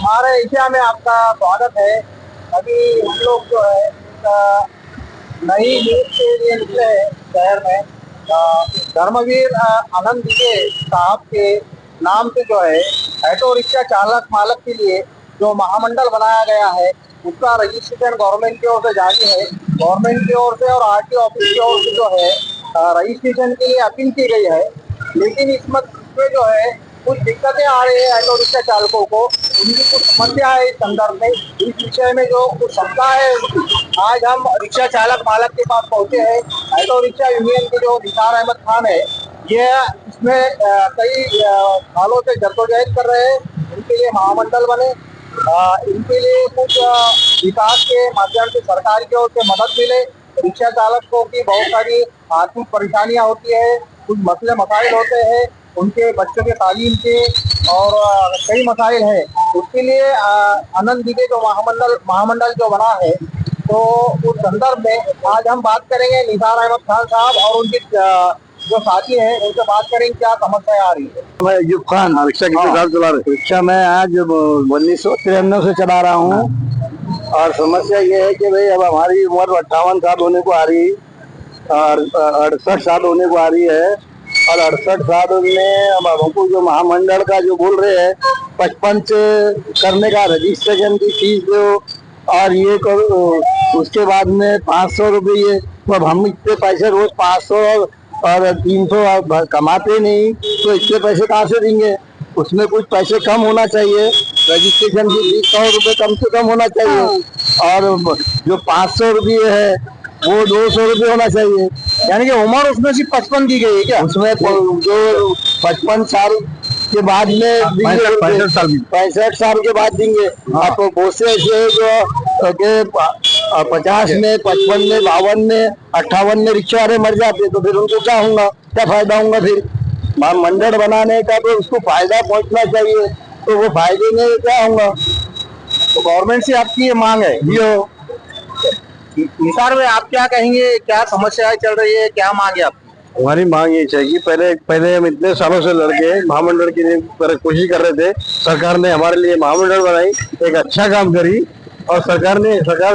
हमारे एशिया में आपका स्वागत है। अभी हम लोग जो है नई न्यूज के लिए निकले हैं शहर में। धर्मवीर आनंद दिगे साहब के नाम से जो है ऑटो रिक्शा चालक मालक के लिए जो महामंडल बनाया गया है उसका रजिस्ट्रेशन गवर्नमेंट की ओर से जारी है। गवर्नमेंट की ओर से और आरटीओ ऑफिस की ओर से जो है रजिस्ट्रेशन के लिए अपील की गई है। लेकिन इसमें जो है कुछ दिक्कतें आ रही है ऑटो रिक्शा चालकों को, उनकी कुछ समस्या है इस संदर्भ में। इस विषय में जो कुछ शंका है आज हम रिक्शा चालक मालक के पास पहुंचे हैं। ऑटो रिक्शा यूनियन के जो निसार अहमद खान है ये इसमें कई सालों से जद्दोजहद कर रहे हैं इनके लिए महामंडल बने, इनके लिए कुछ विकास के माध्यम से सरकार की ओर से मदद मिले। रिक्शा चालकों की बहुत सारी आर्थिक परेशानियां होती है, कुछ मसले मसाइल होते हैं, उनके बच्चों के तालीम के और कई मसाइल हैं। उसके लिए आनंद दिगे जो महामंडल जो बना है तो उस संदर्भ में आज हम बात करेंगे निसार अहमद खान साहब और उनके जो साथी हैं उनसे बात करेंगे क्या समस्या आ रही है। मैं अयूब खान रिक्शा कितने साल चला रहे? रिक्शा मैं आज 1993 से चला रहा हूँ और समस्या ये है कि भाई अब हमारी उम्र 58 साल होने को आ रही और 68 साल होने को आ रही है और 68 साल में अब हमको जो महामंडल का जो बोल रहे हैं 55 करने का रजिस्ट्रेशन की फीस दो और ये करो, उसके बाद में 500 रुपये। अब हम इतने पैसे रोज 500 और 300 कमाते नहीं तो इतने पैसे कहाँ से देंगे? उसमें कुछ पैसे कम होना चाहिए, रजिस्ट्रेशन की फीस 100 रुपये कम से कम होना चाहिए और जो 500 रुपये है वो 200 रुपये होना चाहिए। यानी कि उम्र उसमें सिर्फ 55 दी गई है क्या? उसमें जो 55 साल के बाद में 65 साल के बाद देंगे। आप बहुत से ऐसे है जो 50 में 55 में 52 में 58 में रिक्शा वाले मर जाते तो फिर उनको क्या होगा, क्या फायदा होगा? फिर मंडल बनाने का तो उसको फायदा पहुंचना चाहिए तो वो फायदे में क्या होगा? तो गवर्नमेंट से आपकी ये मांग है। यो निसार में आप क्या कहेंगे, क्या समस्याएं चल रही है, क्या मांग है आपकी? हमारी मांग ये चाहिए, पहले हम इतने सालों से लड़के महामंडल की कोशिश कर रहे थे। सरकार ने हमारे लिए महामंडल बनाई, एक अच्छा काम करी और सरकार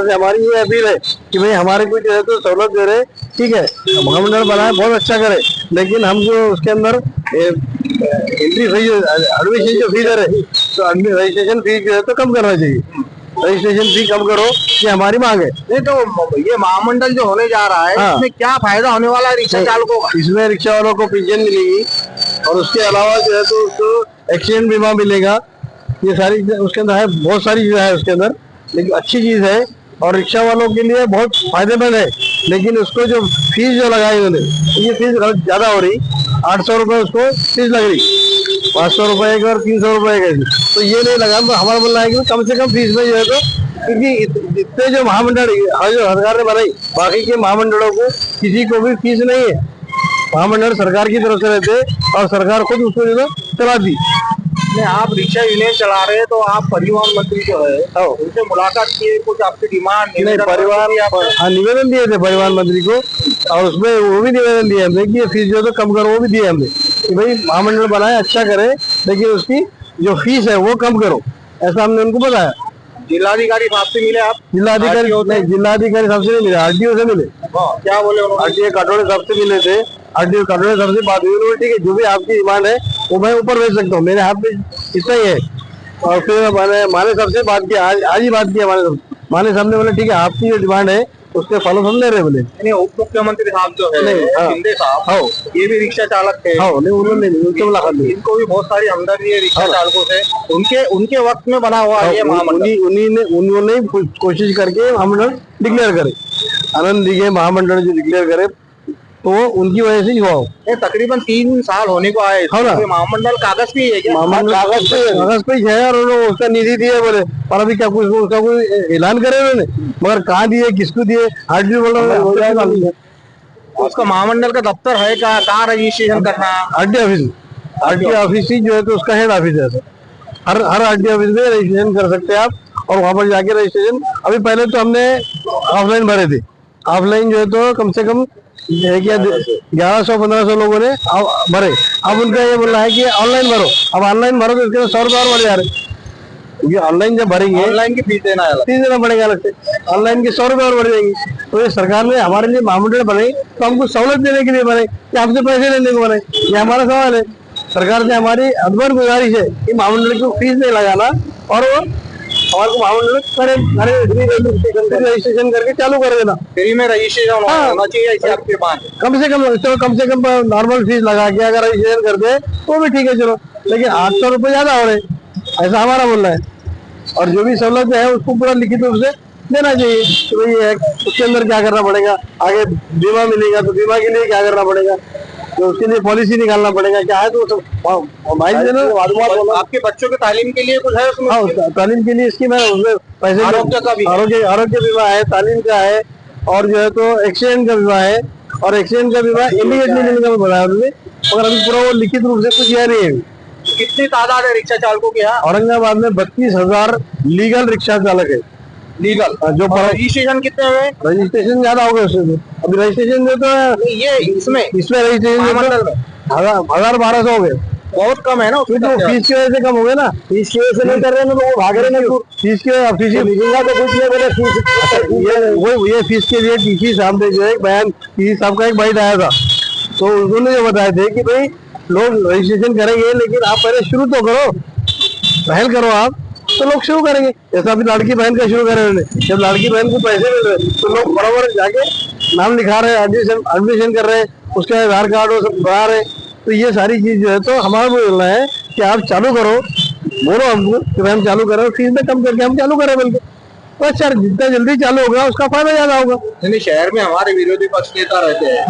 से हमारी ये अपील है कि भाई हमारे को जो है तो सहूलत दे रहे, ठीक है महामंडल बनाए बहुत अच्छा करे, लेकिन हम जो उसके अंदर एंट्री फीस एडमिशन जो फीस है तो रजिस्ट्रेशन फीस जो है तो कम करना चाहिए। रजिस्ट्रेशन फी कम करो, ये हमारी मांग है। नहीं तो ये महामंडल जो होने जा रहा है इसमें क्या फायदा होने वाला है रिक्शा चालकों का? इसमें रिक्शा वालों को पेंशन मिलेगी और उसके अलावा जो है तो उसको एक्सीडेंट बीमा मिलेगा। ये सारी उसके अंदर है, बहुत सारी चीजें है उसके अंदर, लेकिन अच्छी चीज है और रिक्शा वालों के लिए बहुत फायदेमंद है। लेकिन उसको जो फीस जो लगाई उन्होंने, ये फीस ज्यादा हो रही, 800 रुपये उसको फीस लग रही, 500 रुपये और 300 रुपये का, तो ये नहीं लगा। तो हमारा बोलना है कि कम से कम फीस में जो है तो, क्योंकि इतने जो महामंडल जो सरकार ने बनाई बाकी के महामंडलों को किसी को भी फीस नहीं है। महामंडल सरकार की तरफ से रहते और सरकार खुद उसको जो चला दी। आप रिक्शा यूनियन चला रहे हैं तो आप परिवहन मंत्री जो है उनसे मुलाकात किए, कुछ आपकी डिमांड? नहीं, निवेदन दिए थे परिवहन मंत्री को और उसमें वो भी निवेदन दिया हमने कि फीस जो तो कम करो, वो भी दिए हमने कि भाई महामंडल बनाए अच्छा करे लेकिन उसकी जो फीस है वो कम करो, ऐसा हमने उनको बताया। जिलाधिकारी साहब से मिले आप? जिलाधिकारी साहब से नहीं मिले, आरटीओ से मिले। क्या बोले उन्होंने? आरटीओ काटोड़े साहब से मिले थे, आरटीओ काटोड़े साहब से बात हुई, ठीक है जो भी आपकी डिमांड है वो मैं ऊपर भेज सकता हूँ, मेरे हाथ में इतना ही है। और फिर माने साहब से बात किया, आज ही बात किया माने साहब ने बोले ठीक है आपकी जो डिमांड है उसके फॉलो हम ले रहे बोले। उप मुख्यमंत्री साहब जो है शिंदे साहब, ये भी रिक्शा चालक थे, उन्होंने मुलाकात दी। इनको भी बहुत सारी हमदर्दी है रिक्शा चालकों से। उनके वक्त में बना हुआ ये महामंडल, उन्होंने कोशिश करके महामंडल डिक्लेयर करे, आनंद दिगे महामंडल जो डिक्लेयर करे तो उनकी वजह से हुआ। तकरीबन 3 साल होने को आए। महामंडल कागज पे है क्या? कागज पे है और उसका निधि दिए बोले, और अभी क्या कुछ उसका कोई ऐलान करे उन्होंने, मगर कहाँ दिए, किसको दिए, आरटीओ बोला उसका महामंडल का दफ्तर है कहाँ रजिस्ट्रेशन करना? आरटीओ ऑफिस ही जो है तो उसका हेड ऑफिस है। हर आरटीओ ऑफिस में रजिस्ट्रेशन कर सकते हैं आप और वहाँ पर जाके रजिस्ट्रेशन। अभी पहले तो हमने ऑफलाइन भरे थे, ऑफलाइन जो है तो कम से कम 1100-1500 लोगों ने भरे। अब उनका ये बोलना है कि ऑनलाइन भरो, अब ऑनलाइन भरो तो इसके 100 रुपये और बढ़ जा रहे। ये ऑनलाइन जब भरेंगे, ऑनलाइन की फीस देना है अलग। फीस देना पड़ेगा अलग से, ऑनलाइन की 100 रुपए और बढ़ जाएंगी। तो ये सरकार ने हमारे लिए महामंडल बनाई तो हमको सहूलत देने के लिए बनाई, कि हमसे पैसे लेने को बनाई, ये हमारा सवाल है। सरकार से हमारी अदबर गुजारिश है कि महामंडल को फीस नहीं लगाना और वो हमारे को महामंडल रजिस्ट्रेशन करके चालू कर देना। फ्री में रजिस्ट्रेशन होना चाहिए, ऐसे आपके पास कम से कम नॉर्मल फीस लगा के अगर रजिस्ट्रेशन कर दे तो भी ठीक है, चलो, लेकिन 800 रुपये ज्यादा हो रहे, ऐसा हमारा बोलना है। और जो भी सहूलत है उसको पूरा लिखित रूप से देना चाहिए कि भाई ये उसके अंदर क्या करना पड़ेगा, आगे बीमा मिलेगा तो बीमा के लिए क्या करना पड़ेगा, तो उसके लिए पॉलिसी निकालना पड़ेगा, क्या है तो आपके बच्चों के तालीम के लिए कुछ है उसमें? हाँ, तालीम के लिए स्कीम है, उसमें पैसे आरोग्य का भी, आरोग्य बीमा है, तालीम का है, और जो है तो एक्सीडेंट का बीमा है। और एक्सीडेंट का बीमा इमीडिएटली मिलने का बताया उन्होंने, मगर अभी पूरा वो लिखित रूप से कुछ है नहीं है। कितनी तादाद है रिक्शा चालकों की यहाँ? औरंगाबाद में 32,000 लीगल रिक्शा चालक है, लीगल। जो रजिस्ट्रेशन कितने हुए? रजिस्ट्रेशन ज्यादा हो गए उसमें, अभी रजिस्ट्रेशन जो तो ये इसमें रजिस्ट्रेशन महामंडल में 1000-1200 हो गए, बहुत कम है ना। तो फीस की वजह से कम हो गए ना, फीस की वजह से नहीं कर रहे हैं तो वो भाग रहे हैं, फीस की मिलेगा तो कुछ नहीं बोले फीस। ये फीस के लिए डीसी साहब ने जो है बयान, डीसी साहब का एक बाइट आया था, तो उन्होंने जो बताए थे कि भाई लोग रजिस्ट्रेशन करेंगे लेकिन आप पहले शुरू तो करो, पहल करो आप, तो लोग शुरू करेंगे। जैसा अभी लड़की बहन का शुरू करे, जब लड़की बहन को पैसे मिल रहे तो लोग बराबर जाके नाम लिखा रहे हैं, एडमिशन कर रहे हैं, उसके आधार कार्ड वो सब बना रहे। तो ये सारी चीज जो है तो हमारा बोलना है कि आप चालू करो, बोलो हमको कि भाई हम चालू करें, फीस में कम करके हम चालू करें बिल्कुल, बस यार जितना जल्दी चालू होगा उसका फायदा ज्यादा होगा। यानी शहर में हमारे विरोधी पक्ष नेता रहते हैं,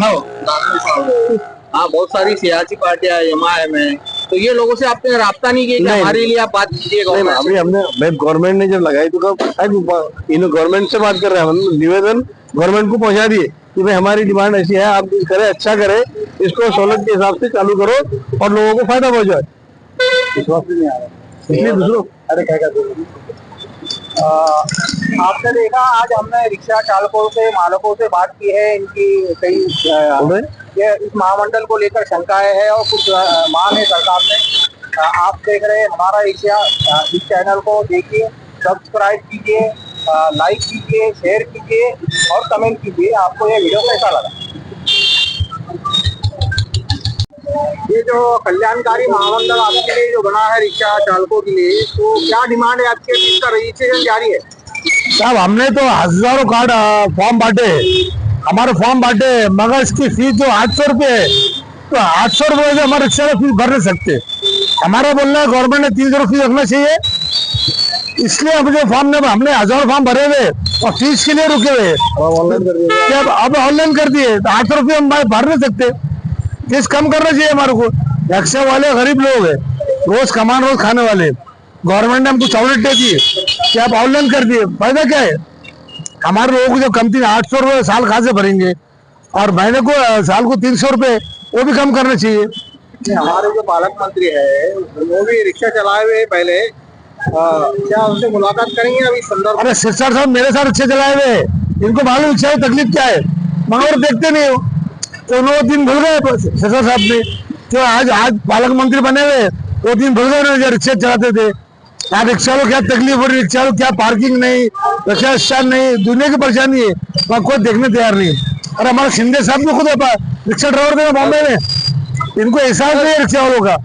हाँ, बहुत सारी सियासी पार्टियां एमआईएम है, तो ये लोगों से आपने राब्ता नहीं किया कि हमारे लिए आप बात कीजिएगा? अभी हमने गवर्नमेंट ने जब लगाई तो गवर्नमेंट से बात कर रहे हैं, हम निवेदन गवर्नमेंट को पहुंचा दिए कि भाई हमारी डिमांड ऐसी है, आप करें, अच्छा करें, इसको सहूलत के हिसाब से चालू करो और लोगों को फायदा पहुंचाए। विश्वास नहीं आ रहा, इसलिए दूसरों अरे क्या आपने देखा आज हमने रिक्शा चालकों से, मालकों से बात की है, इनकी कई ये इस महामंडल को लेकर शंकाएं है और कुछ मांग है सरकार से। आप देख रहे हैं हमारा रिक्शा, इस चैनल को देखिए, सब्सक्राइब कीजिए, लाइक कीजिए, शेयर कीजिए और कमेंट कीजिए। आपको ये वीडियो कैसा लगा? ये जो कल्याणकारी महामंडल आपके लिए जो बना है रिक्शा चालकों के लिए, तो क्या डिमांड है आपके? इसका रजिस्ट्रेशन जारी है साहब? हमने तो हजारों कार्ड फॉर्म बांटे, हमारे फॉर्म बांटे, मगर इसकी फीस जो 800 रुपये है, तो 800 रुपये से हमारे रिक्शा में फीस भर नहीं सकते। हमारा बोलना है गवर्नमेंट ने 300 फीस रखना चाहिए, इसलिए हम जो फॉर्म ने हमने 1000 फॉर्म भरे हुए और फीस के लिए रुके हुए, अब ऑनलाइन कर दिए, तो 800 रुपये हम भर नहीं सकते। फीस कम करना चाहिए हमारे को, रिक्शा वाले गरीब लोग है, रोज कमान रोज खाने वाले, गवर्नमेंट ने हमको सहूलत दे दी कि आप ऑनलाइन कर दिए, फायदा क्या है? हमारे लोगों को जो कमती 800 रुपये साल कहाँ से भरेंगे, और महीने को साल को 300 रुपये, वो भी कम करना चाहिए। हमारे जो पालक मंत्री है वो भी रिक्शा चलाए हुए पहले, क्या उनसे मुलाकात करेंगे अभी संदर्भ? अरे सिस्टर साहब मेरे साथ रिक्शा चलाए हुए, इनको मालूम रिक्शा की तकलीफ क्या है, मगर देखते नहीं हो, तो 9 दिन भूल गए सिस्टर साहब ने, तो आज पालक मंत्री बने हुए 2 दिन भूल गए रिक्शा चलाते थे। आज रिक्शा को क्या तकलीफ हो रही, रिक्शा को क्या पार्किंग नहीं, रिक्शा स्टैंड नहीं, दुनिया की परेशानी है, वहाँ कोई देखने तैयार नहीं। और हमारे शिंदे साहब को खुद रिक्शा ड्राइवर थे बॉम्बे में, इनको एहसास नहीं है रिक्शा वालों का।